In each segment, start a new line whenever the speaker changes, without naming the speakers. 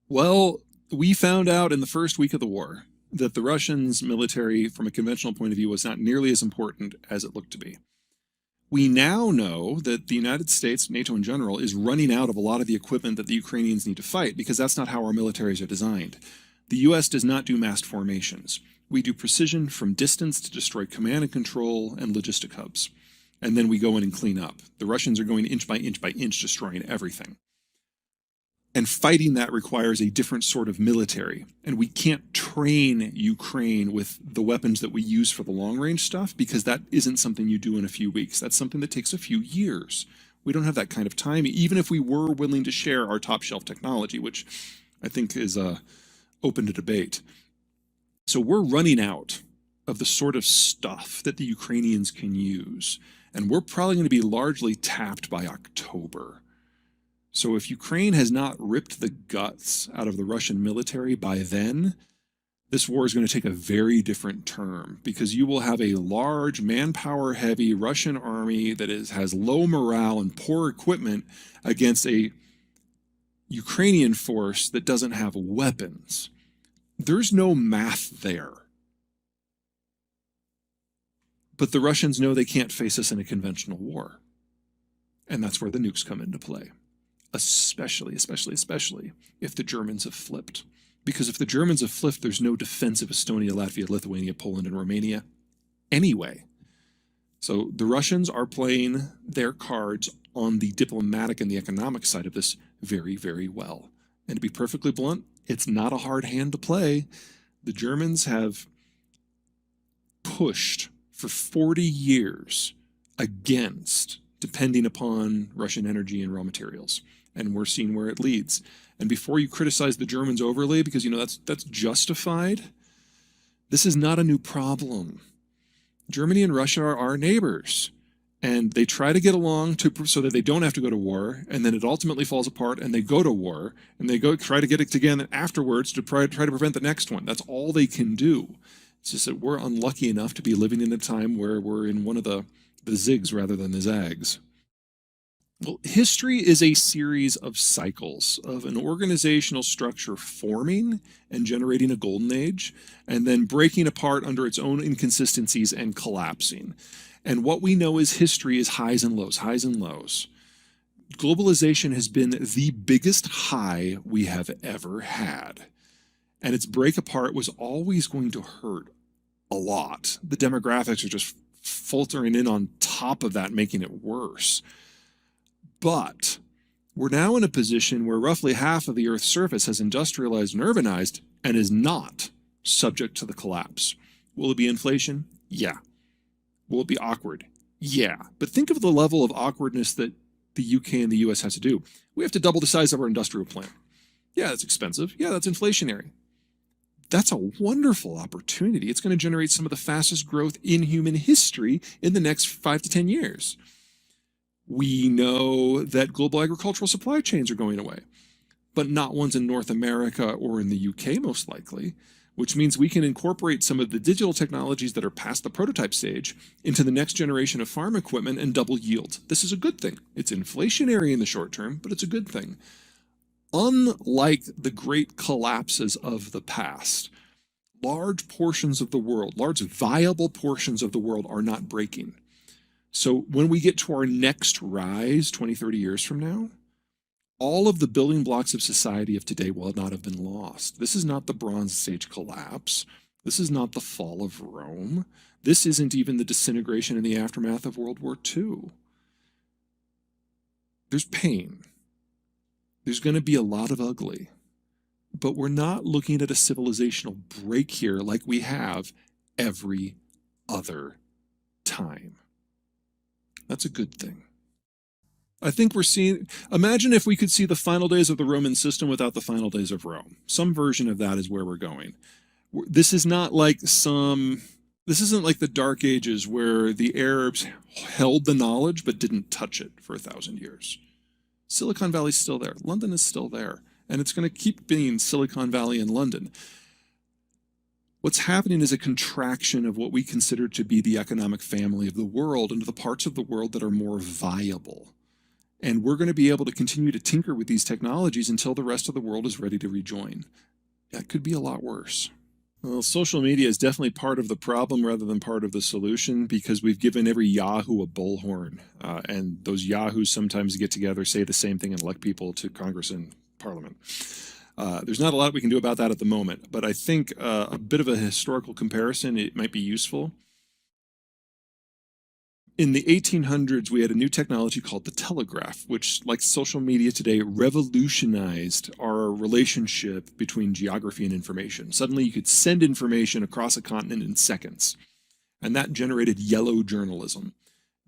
Well, we found out in the first week of the war that the Russians' military, from a conventional point of view, was not nearly as important as it looked to be. We now know that the United States, NATO in general, is running out of a lot of the equipment that the Ukrainians need to fight because that's not how our militaries are designed. The US does not do massed formations. We do precision from distance to destroy command and control and logistic hubs. And then we go in and clean up. The Russians are going inch by inch, destroying everything. And fighting that requires a different sort of military. And we can't train Ukraine with the weapons that we use for the long range stuff because that isn't something you do in a few weeks. That's something that takes a few years. We don't have that kind of time, even if we were willing to share our top shelf technology, which I think is open to debate. So we're running out of the sort of stuff that the Ukrainians can use. And we're probably going to be largely tapped by October. So if Ukraine has not ripped the guts out of the Russian military by then, this war is going to take a very different turn because you will have a large, manpower-heavy Russian army that has low morale and poor equipment against a Ukrainian force that doesn't have weapons. There's no math there. But the Russians know they can't face us in a conventional war. And that's where the nukes come into play. Especially if the Germans have flipped. Because if the Germans have flipped, there's no defense of Estonia, Latvia, Lithuania, Poland, and Romania anyway. So the Russians are playing their cards on the diplomatic and the economic side of this very, very well. And to be perfectly blunt, it's not a hard hand to play. The Germans have pushed for 40 years against depending upon Russian energy and raw materials. And we're seeing where it leads. And before you criticize the Germans overly, because that's justified, this is not a new problem. Germany and Russia are our neighbors. And they try to get along so that they don't have to go to war, and then it ultimately falls apart, and they go to war, and they try to get it together afterwards to try to prevent the next one. That's all they can do. It's just that we're unlucky enough to be living in a time where we're in one of the zigs rather than the zags. Well, history is a series of cycles of an organizational structure forming and generating a golden age, and then breaking apart under its own inconsistencies and collapsing. And what we know is history is highs and lows, highs and lows. Globalization has been the biggest high we have ever had. And its break apart was always going to hurt a lot. The demographics are just filtering in on top of that, making it worse. But we're now in a position where roughly half of the Earth's surface has industrialized and urbanized and is not subject to the collapse. Will it be inflation? Yeah. Will it be awkward? Yeah. But think of the level of awkwardness that the UK and the US has to do. We have to double the size of our industrial plant. Yeah, that's expensive. Yeah, that's inflationary. That's a wonderful opportunity. It's going to generate some of the fastest growth in human history in the next 5 to 10 years. We know that global agricultural supply chains are going away, but not ones in North America or in the UK, most likely, which means we can incorporate some of the digital technologies that are past the prototype stage into the next generation of farm equipment and double yield. This is a good thing. It's inflationary in the short term, but it's a good thing. Unlike the great collapses of the past, large portions of the world, large viable portions of the world are not breaking. So when we get to our next rise 20, 30 years from now, all of the building blocks of society of today will not have been lost. This is not the Bronze Age collapse. This is not the fall of Rome. This isn't even the disintegration in the aftermath of World War II. There's pain. There's going to be a lot of ugly. But we're not looking at a civilizational break here like we have every other time. That's a good thing. I think we're seeing, imagine if we could see the final days of the Roman system without the final days of Rome. Some version of that is where we're going. This is not like this isn't like the Dark Ages where the Arabs held the knowledge but didn't touch it for 1,000 years. Silicon Valley's still there. London is still there. And it's going to keep being Silicon Valley and London. What's happening is a contraction of what we consider to be the economic family of the world into the parts of the world that are more viable. And we're going to be able to continue to tinker with these technologies until the rest of the world is ready to rejoin. That could be a lot worse. Well, social media is definitely part of the problem rather than part of the solution, because we've given every Yahoo a bullhorn. And those Yahoos sometimes get together, say the same thing, and elect people to Congress and Parliament. There's not a lot we can do about that at the moment, but I think a bit of a historical comparison, it might be useful. In the 1800s, we had a new technology called the telegraph, which, like social media today, revolutionized our relationship between geography and information. Suddenly, you could send information across a continent in seconds. And that generated yellow journalism.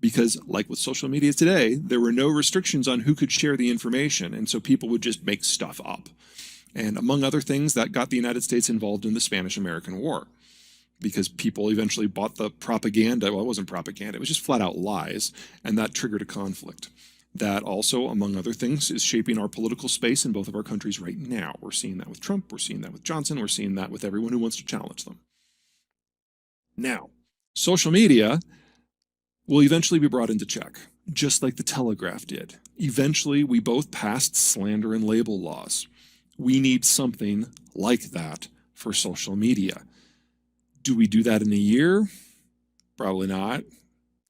Because, like with social media today, there were no restrictions on who could share the information. And so people would just make stuff up. And among other things, that got the United States involved in the Spanish-American War, because people eventually bought the propaganda. Well, it wasn't propaganda, it was just flat out lies, and that triggered a conflict. That also, among other things, is shaping our political space in both of our countries right now. We're seeing that with Trump, we're seeing that with Johnson, we're seeing that with everyone who wants to challenge them. Now, social media will eventually be brought into check, just like the telegraph did. Eventually, we both passed slander and label laws. We need something like that for social media. Do we do that in a year? Probably not.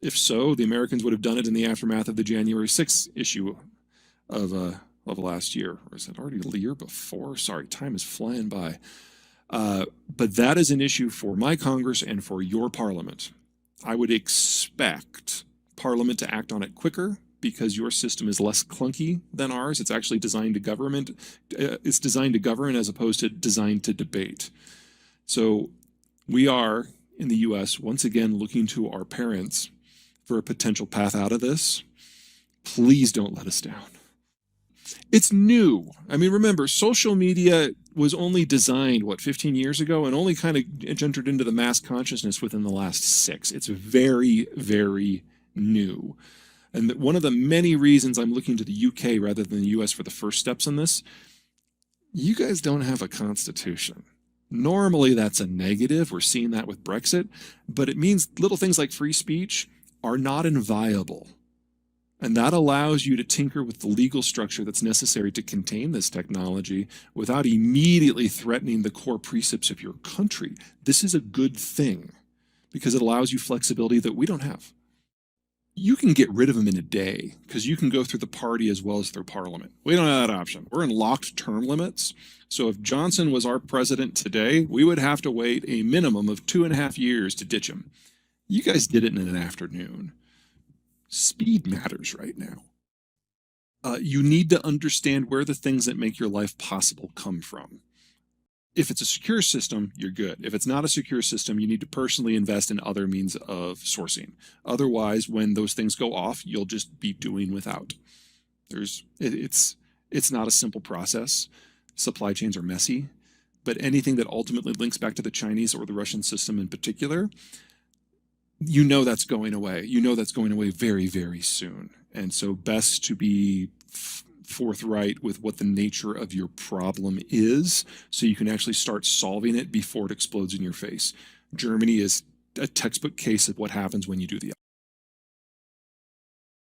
If so, the Americans would have done it in the aftermath of the January 6th issue of last year. Or is it already the year before? Sorry, time is flying by. But that is an issue for my Congress and for your Parliament. I would expect Parliament to act on it quicker, because your system is less clunky than ours. It's actually designed to govern. It's designed to govern as opposed to designed to debate. So we are, in the US, once again looking to our parents for a potential path out of this. Please don't let us down. It's new. I mean, remember, social media was only designed, 15 years ago, and only kind of entered into the mass consciousness within the last 6. It's very, very new. And one of the many reasons I'm looking to the UK rather than the US for the first steps in this, you guys don't have a constitution. Normally, that's a negative. We're seeing that with Brexit, but it means little things like free speech are not inviolable. And that allows you to tinker with the legal structure that's necessary to contain this technology without immediately threatening the core precepts of your country. This is a good thing because it allows you flexibility that we don't have. You can get rid of them in a day because you can go through the party as well as through Parliament. We don't have that option. We're in locked term limits. So if Johnson was our president today, we would have to wait a minimum of 2.5 years to ditch him. You guys did it in an afternoon. Speed matters right now. You need to understand where the things that make your life possible come from. If it's a secure system, you're good. If it's not a secure system, you need to personally invest in other means of sourcing. Otherwise, when those things go off, you'll just be doing without. It's not a simple process. Supply chains are messy, but anything that ultimately links back to the Chinese or the Russian system in particular, you know that's going away. You know that's going away very, very soon. And so best to be forthright with what the nature of your problem is so you can actually start solving it before it explodes in your face. Germany is a textbook case of what happens when you do the